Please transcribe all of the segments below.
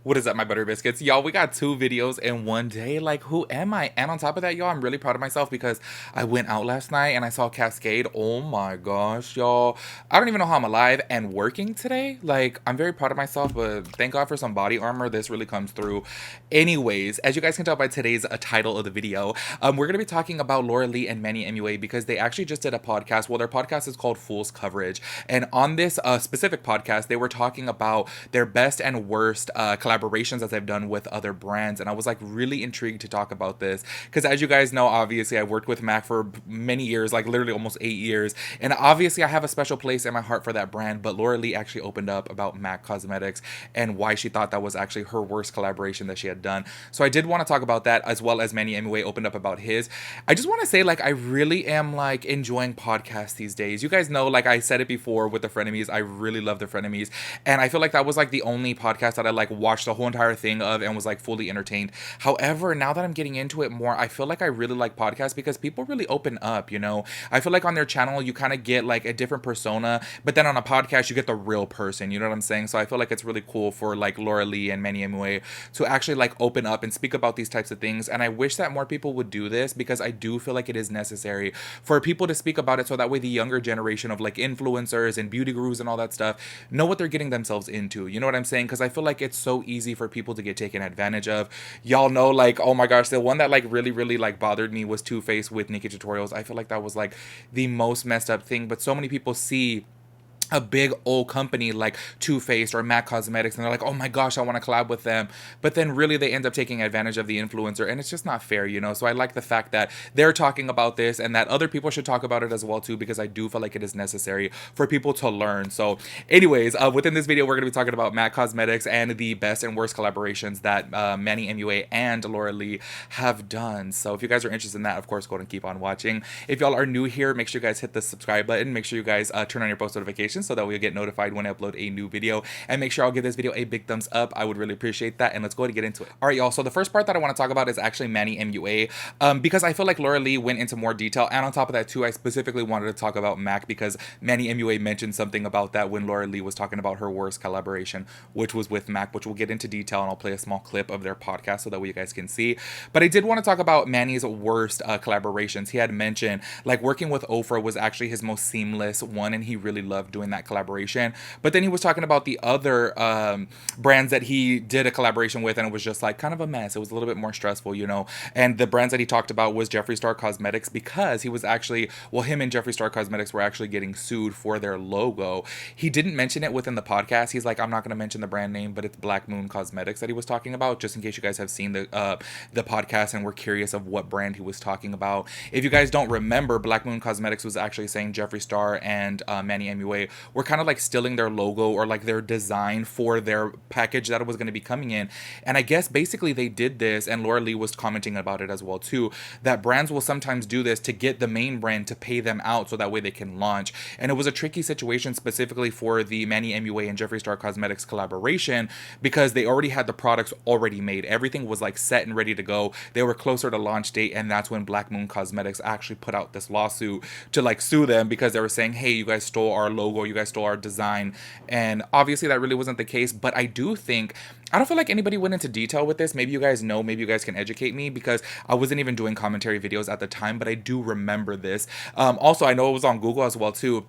What is up, my butter biscuits? Y'all, we got two videos in one day. Like, who am I? And on top of that, y'all, I'm really proud of myself because I went out last night and I saw Cascade. Oh my gosh, y'all. I don't even know how I'm alive and working today. Like, I'm very proud of myself, but thank God for some body armor. This really comes through. Anyways, as you guys can tell by today's title of the video, we're going to be talking about Laura Lee and Manny Mua because they actually just did a podcast. Well, their podcast is called Fool's Coverage. And on this specific podcast, they were talking about their best and worst collaborations that they've done with other brands. And I was like really intrigued to talk about this because, as you guys know, obviously I worked with MAC for many years, like literally almost 8 years. And obviously I have a special place in my heart for that brand. But Laura Lee actually opened up about MAC Cosmetics and why she thought that was actually her worst collaboration that she had done. So I did want to talk about that, as well as Manny Mua opened up about his. I just want to say, like, I really am like enjoying podcasts these days. You guys know, like I said it before with the Frenemies, I really love the Frenemies. And I feel like that was like the only podcast that I like watched the whole entire thing of and was like fully entertained. However, now that I'm getting into it more, I feel like I really like podcasts because people really open up, you know? I feel like on their channel, you kind of get like a different persona, but then on a podcast, you get the real person, you know what I'm saying? So I feel like it's really cool for like Laura Lee and Manny Mua to actually like open up and speak about these types of things. And I wish that more people would do this because I do feel like it is necessary for people to speak about it so that way the younger generation of like influencers and beauty gurus and all that stuff know what they're getting themselves into. You know what I'm saying? Because I feel like it's so easy for people to get taken advantage of. Y'all know, like, oh my gosh, the one that like really like bothered me was Too Faced with Nikki Tutorials. I feel like that was like the most messed up thing, but so many people see a big old company like Too Faced or MAC Cosmetics, and they're like, oh my gosh, I want to collab with them. But then really they end up taking advantage of the influencer, and it's just not fair, you know? So I like the fact that they're talking about this and that other people should talk about it as well too, because I do feel like it is necessary for people to learn. So anyways, within this video, we're going to be talking about MAC Cosmetics and the best and worst collaborations that Manny Mua and Laura Lee have done. So if you guys are interested in that, of course, go ahead and keep on watching. If y'all are new here, make sure you guys hit the subscribe button. Make sure you guys turn on your post notifications so that we'll get notified when I upload a new video, and make sure I'll give this video a big thumbs up. I would really appreciate that, and let's go ahead and get into it. All right, y'all, so the first part that I want to talk about is actually Manny Mua, because I feel like Laura Lee went into more detail, and on top of that too, I specifically wanted to talk about MAC because Manny Mua mentioned something about that when Laura Lee was talking about her worst collaboration, which was with MAC, which we'll get into detail, and I'll play a small clip of their podcast so that way you guys can see. But I did want to talk about Manny's worst collaborations. He had mentioned like working with Ofra was actually his most seamless one, and he really loved doing that collaboration. But then he was talking about the other brands that he did a collaboration with, and it was just like kind of a mess. It was a little bit more stressful, you know. And the brands that he talked about was Jeffree Star Cosmetics, because he was actually, well, him and Jeffree Star Cosmetics were actually getting sued for their logo. He didn't mention it within the podcast. He's like, I'm not going to mention the brand name, but it's Black Moon Cosmetics that he was talking about, just in case you guys have seen the podcast and were curious of what brand he was talking about. If you guys don't remember, Black Moon Cosmetics was actually saying Jeffree Star and Manny Mua were kind of like stealing their logo or like their design for their package that was going to be coming in. And I guess basically they did this, and Laura Lee was commenting about it as well too, that brands will sometimes do this to get the main brand to pay them out so that way they can launch. And it was a tricky situation specifically for the Manny Mua and Jeffree Star Cosmetics collaboration because they already had the products already made. Everything was like set and ready to go. They were closer to launch date, and that's when Black Moon Cosmetics actually put out this lawsuit to like sue them because they were saying, hey, you guys stole our logo, you guys stole our design. And obviously that really wasn't the case, but I do think, I don't feel like anybody went into detail with this. Maybe you guys know, maybe you guys can educate me because I wasn't even doing commentary videos at the time, but I do remember this. Also, I know it was on Google as well too.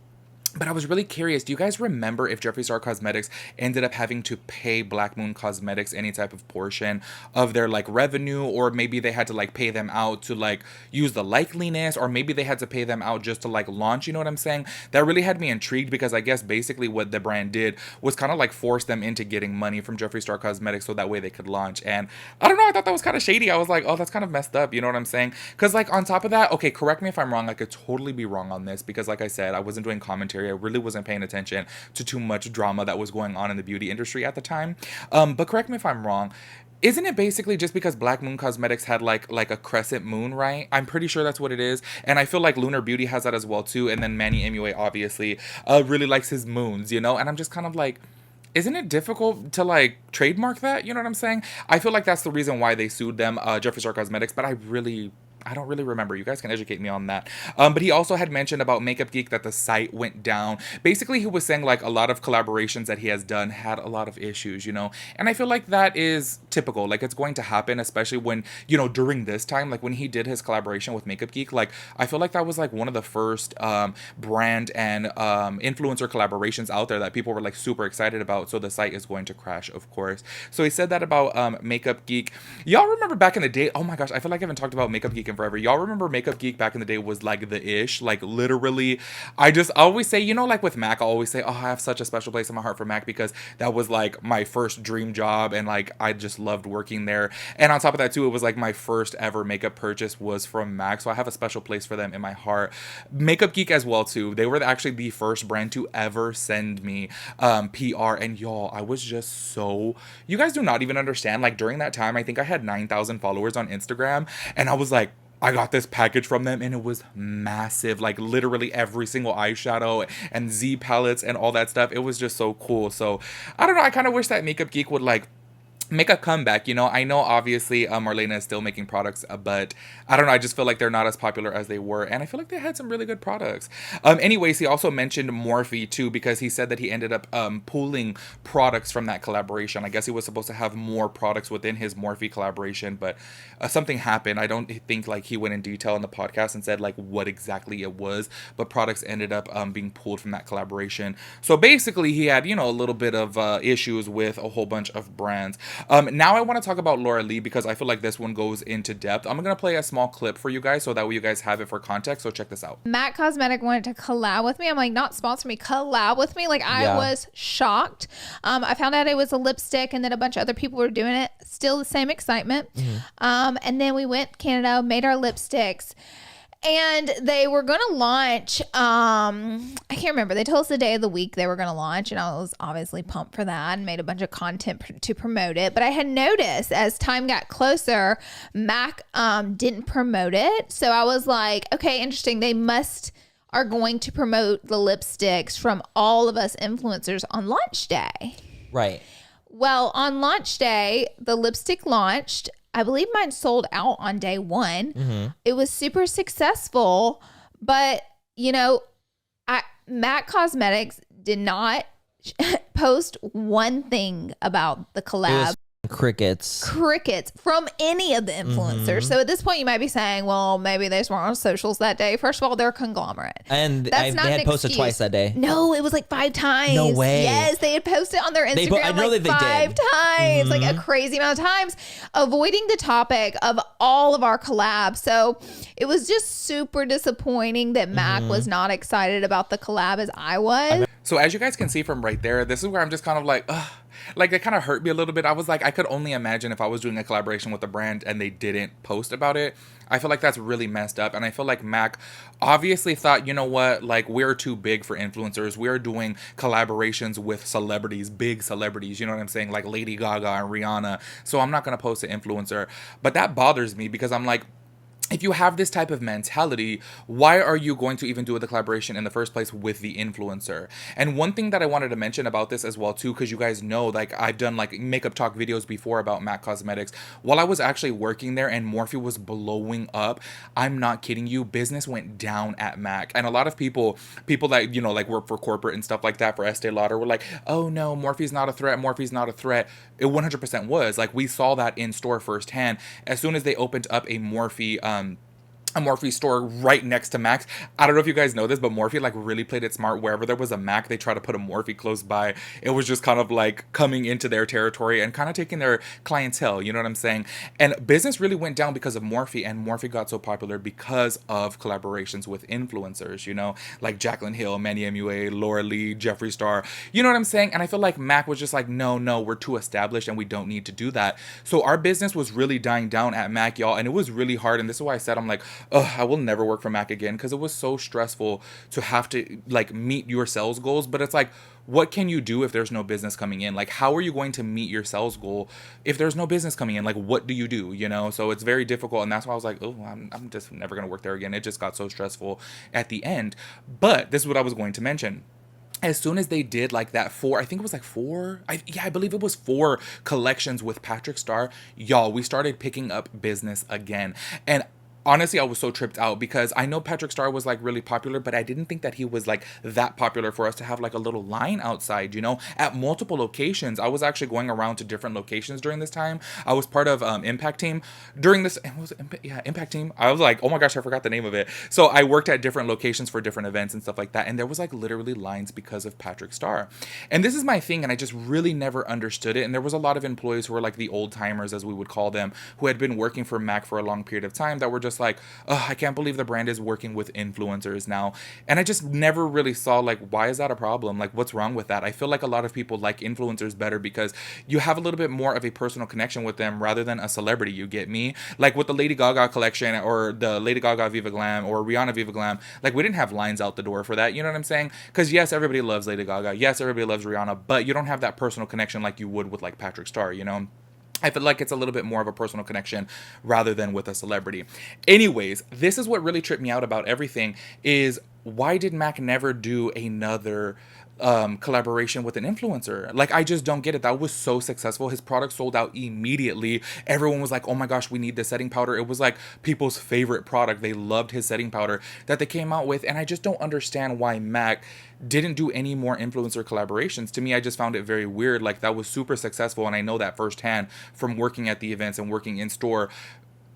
But I was really curious, do you guys remember if Jeffree Star Cosmetics ended up having to pay Black Moon Cosmetics any type of portion of their like revenue, or maybe they had to like pay them out to like use the likeliness, or maybe they had to pay them out just to like launch, you know what I'm saying? That really had me intrigued because I guess basically what the brand did was kind of like force them into getting money from Jeffree Star Cosmetics so that way they could launch. And I don't know, I thought that was kind of shady. I was like, oh, that's kind of messed up, you know what I'm saying? Because like on top of that, okay, correct me if I'm wrong, I could totally be wrong on this because like I said, I wasn't doing commentary. I really wasn't paying attention to too much drama that was going on in the beauty industry at the time. But correct me if I'm wrong. Isn't it basically just because Black Moon Cosmetics had like a crescent moon, right? I'm pretty sure that's what it is. And I feel like Lunar Beauty has that as well too. And then Manny Mua obviously really likes his moons, you know? And I'm just kind of like, isn't it difficult to like trademark that? You know what I'm saying? I feel like that's the reason why they sued them, Jeffree Star Cosmetics, but I really I don't really remember. You guys can educate me on that. But he also had mentioned about Makeup Geek that the site went down. Basically, he was saying like a lot of collaborations that he has done had a lot of issues, you know? And I feel like that is typical. Like it's going to happen, especially when, you know, during this time, like when he did his collaboration with Makeup Geek, like I feel like that was like one of the first brand and influencer collaborations out there that people were like super excited about. So the site is going to crash, of course. So he said that about Makeup Geek. Y'all remember back in the day? Oh my gosh, I feel like I haven't talked about Makeup Geek in forever. Y'all remember Makeup Geek back in the day was like the ish, like literally. I just always say, you know, like with Mac, I always say, oh, I have such a special place in my heart for Mac because that was like my first dream job, and like I just loved working there. And on top of that too, it was like my first ever makeup purchase was from Mac, so I have a special place for them in my heart. Makeup Geek as well too. They were actually the first brand to ever send me PR, and y'all, I was just so. You guys do not even understand. Like during that time, I think I had 9,000 followers on Instagram, and I was like, I got this package from them and it was massive, like literally every single eyeshadow and Z palettes and all that stuff. It was just so cool. So I don't know, I kind of wish that Makeup Geek would like make a comeback. You know, I know obviously Marlena is still making products, but I don't know, I just feel like they're not as popular as they were, and I feel like they had some really good products. Anyways, he also mentioned Morphe too, because he said that he ended up pooling products from that collaboration. I guess he was supposed to have more products within his Morphe collaboration, but something happened. I don't think like he went in detail in the podcast and said like what exactly it was, but products ended up being pulled from that collaboration. So basically he had, you know, a little bit of issues with a whole bunch of brands. Now I want to talk about Laura Lee because I feel like this one goes into depth. I'm going to play a small clip for you guys so that way you guys have it for context. So check this out. MAC Cosmetic wanted to collab with me. I'm like, not sponsor me, collab with me. Like I was shocked. I found out it was a lipstick and then a bunch of other people were doing it. Still the same excitement. And then we went to Canada, made our lipsticks. And they were going to launch, I can't remember. They told us the day of the week they were going to launch. And I was obviously pumped for that and made a bunch of content to promote it. But I had noticed as time got closer, MAC didn't promote it. So I was like, okay, interesting. They are going to promote the lipsticks from all of us influencers on launch day. Right. Well, on launch day, the lipstick launched. I believe mine sold out on day one. It was super successful, but you know, MAC Cosmetics did not post one thing about the collab. Crickets from any of the influencers. So at this point you might be saying, well, maybe they just weren't on socials that day. First of all, they're a conglomerate, and they had posted twice that day. No, it was like 5 times. No way. Yes, they had posted on their Instagram I know like that they 5 did. times, like a crazy amount of times, avoiding the topic of all of our collabs. So it was just super disappointing that MAC was not excited about the collab as I was. So as you guys can see from right there, this is where I'm just kind of like, ugh. Like, it kind of hurt me a little bit. I was like, I could only imagine if I was doing a collaboration with a brand and they didn't post about it. I feel like that's really messed up. And I feel like MAC obviously thought, you know what, like, we're too big for influencers. We're doing collaborations with celebrities, big celebrities, you know what I'm saying? Like Lady Gaga and Rihanna. So I'm not going to post an influencer. But that bothers me because I'm like, if you have this type of mentality, why are you going to even do the collaboration in the first place with the influencer? And one thing that I wanted to mention about this as well too, because you guys know, like, I've done like makeup talk videos before about MAC Cosmetics. While I was actually working there and Morphe was blowing up, I'm not kidding you, business went down at MAC. And a lot of people that, you know, like work for corporate and stuff like that for Estee Lauder were like, oh no, Morphe's not a threat, Morphe's not a threat. It 100% was. Like, we saw that in store firsthand. As soon as they opened up a Morphe store right next to MAC's. I don't know if you guys know this, but Morphe like really played it smart. Wherever there was a MAC, they tried to put a Morphe close by. It was just kind of like coming into their territory and kind of taking their clientele, you know what I'm saying? And business really went down because of Morphe, and Morphe got so popular because of collaborations with influencers, you know, like Jaclyn Hill, Manny Mua, Laura Lee, Jeffree Star, you know what I'm saying? And I feel like MAC was just like, no, we're too established and we don't need to do that. So our business was really dying down at MAC, y'all, and it was really hard. And this is why I said, I'm like, I will never work for MAC again, because it was so stressful to have to like meet your sales goals. But it's like, what can you do if there's no business coming in? Like, how are you going to meet your sales goal if there's no business coming in? Like, what do? You know? So it's very difficult. And that's why I was like, oh, I'm just never going to work there again. It just got so stressful at the end. But this is what I was going to mention. As soon as they did like that I think it was like 4, I believe it was 4 collections with Patrick Star, y'all, we started picking up business again. And honestly, I was so tripped out because I know Patrick Star was like really popular, but I didn't think that he was like that popular for us to have like a little line outside, at multiple locations. I was actually going around to different locations during this time. I was part of Impact Team during this. Impact Team. I was like, oh my gosh, I forgot the name of it. So I worked at different locations for different events and stuff like that, and there was like literally lines because of Patrick Star. And this is my thing, and I just really never understood it. And there was a lot of employees who were like the old timers, as we would call them, who had been working for Mac for a long period of time that were just like, oh, I can't believe the brand is working with influencers now. And I just never really saw like, why is that a problem? Like, what's wrong with that? I feel like a lot of people like influencers better because you have a little bit more of a personal connection with them rather than a celebrity, you get me? Like with the Lady Gaga collection or the Lady Gaga Viva Glam or Rihanna Viva Glam, like we didn't have lines out the door for that, you know what I'm saying? Because yes, everybody loves Lady Gaga, yes, everybody loves Rihanna, but you don't have that personal connection like you would with like Patrick Star, I feel like it's a little bit more of a personal connection rather than with a celebrity. Anyways, this is what really tripped me out about everything is why did Mac never do another collaboration with an influencer? Like, I just don't get it. That was so successful. His product sold out immediately. Everyone was like, oh my gosh, we need this setting powder. It was like people's favorite product. They loved his setting powder that they came out with. And I just don't understand why Mac didn't do any more influencer collaborations. To me, I just found it very weird. Like, that was super successful. And I know that firsthand from working at the events and working in store.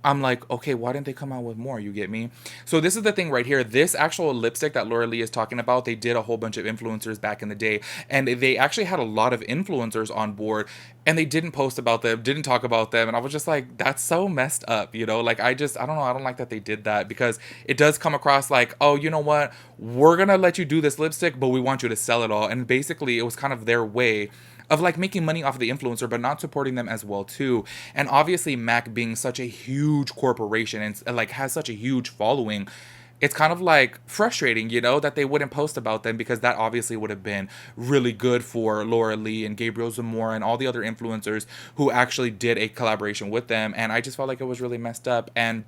I'm like, okay, why didn't they come out with more? You get me? So this is the thing right here. This actual lipstick that Laura Lee is talking about, they did a whole bunch of influencers back in the day. And they actually had a lot of influencers on board. And they didn't post about them, didn't talk about them. And I was just like, that's so messed up, Like, I don't know. I don't like that they did that because it does come across like, oh, you know what? We're going to let you do this lipstick, but we want you to sell it all. And basically, it was kind of their way of like making money off of the influencer, but not supporting them as well too. And obviously Mac being such a huge corporation and like has such a huge following, it's kind of like frustrating, that they wouldn't post about them because that obviously would have been really good for Laura Lee and Gabriel Zamora and all the other influencers who actually did a collaboration with them. And I just felt like it was really messed up. And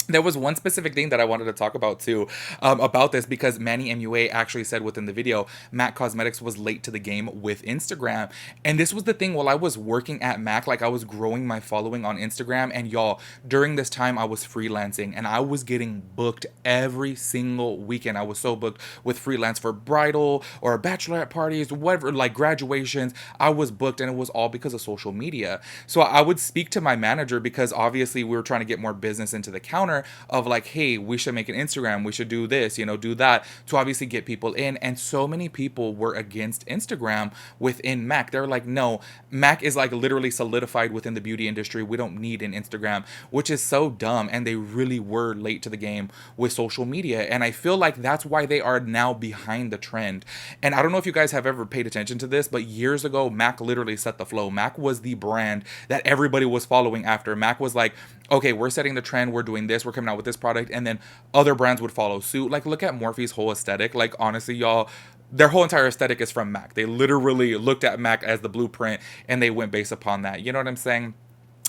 there was one specific thing that I wanted to talk about too, about this, because Manny Mua actually said within the video, MAC Cosmetics was late to the game with Instagram. And this was the thing, while I was working at MAC, like I was growing my following on Instagram, and y'all, during this time I was freelancing and I was getting booked every single weekend. I was so booked with freelance for bridal or bachelorette parties, whatever, like graduations. I was booked, and it was all because of social media. So I would speak to my manager because obviously we were trying to get more business into the counter of like, hey, we should make an Instagram, we should do this, do that to obviously get people in. And so many people were against Instagram within Mac. They're like, no, Mac is like literally solidified within the beauty industry. We don't need an Instagram, which is so dumb. And they really were late to the game with social media. And I feel like that's why they are now behind the trend. And I don't know if you guys have ever paid attention to this, but years ago, Mac literally set the flow. Mac was the brand that everybody was following after. Mac was like, okay, we're setting the trend, we're doing this, we're coming out with this product, and then other brands would follow suit. Like, look at Morphe's whole aesthetic. Like, honestly, y'all, their whole entire aesthetic is from Mac. They literally looked at Mac as the blueprint, and they went based upon that. You know what I'm saying?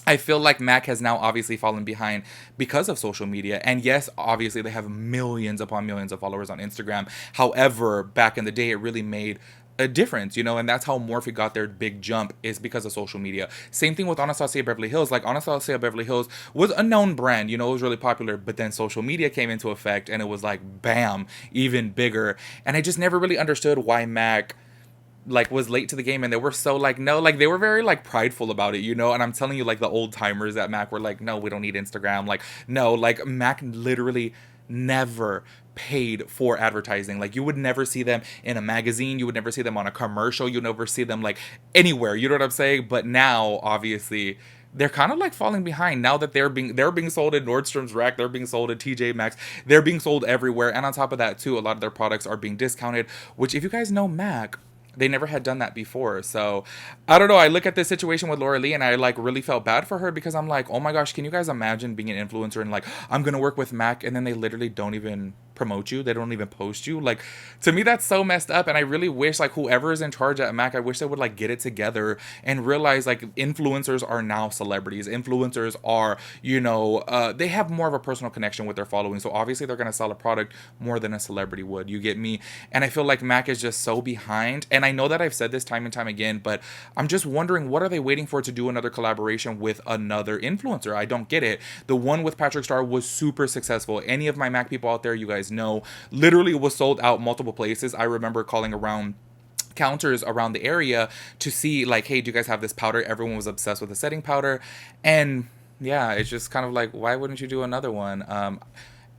I feel like Mac has now obviously fallen behind because of social media. And yes, obviously they have millions upon millions of followers on Instagram. However, back in the day, it really made a difference, and that's how Morphe got their big jump, is because of social media. Same thing with Anastasia Beverly Hills. Like, Anastasia Beverly Hills was a known brand, it was really popular, but then social media came into effect and it was like, bam, even bigger. And I just never really understood why Mac like was late to the game, and they were so like, no, like they were very like prideful about it, and I'm telling you, like the old timers at Mac were like, no, we don't need Instagram. Like, no, like Mac literally never paid for advertising. Like, you would never see them in a magazine, you would never see them on a commercial, you'd never see them like anywhere, you know what I'm saying? But now obviously they're kind of like falling behind now that they're being sold in Nordstrom's Rack, they're being sold at TJ Maxx, they're being sold everywhere. And on top of that too, a lot of their products are being discounted, which, if you guys know Mac, they never had done that before. So I don't know. I look at this situation with Laura Lee and I like really felt bad for her, because I'm like, oh my gosh, can you guys imagine being an influencer and like, I'm going to work with Mac, and then they literally don't even promote you. They don't even post you. Like, to me, that's so messed up. And I really wish, like, whoever is in charge at Mac, I wish they would, like, get it together and realize, like, influencers are now celebrities. Influencers are, you know, they have more of a personal connection with their following. So obviously they're going to sell a product more than a celebrity would. You get me? And I feel like Mac is just so behind. And I know that I've said this time and time again, but I'm just wondering, what are they waiting for to do another collaboration with another influencer? I don't get it. The one with Patrick Star was super successful. Any of my Mac people out there, you guys know, literally was sold out multiple places. I remember calling around counters around the area to see, like, hey, do you guys have this powder? Everyone was obsessed with the setting powder. And yeah, it's just kind of like, why wouldn't you do another one?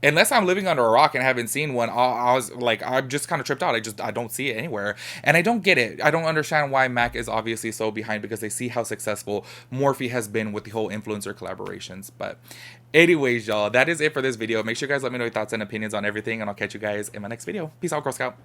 Unless I'm living under a rock and haven't seen one, I was like, I'm just kind of tripped out. I don't see it anywhere. And I don't get it. I don't understand why Mac is obviously so behind, because they see how successful Morphe has been with the whole influencer collaborations. But anyways, y'all, that is it for this video. Make sure you guys let me know your thoughts and opinions on everything, and I'll catch you guys in my next video. Peace out, Girl Scout.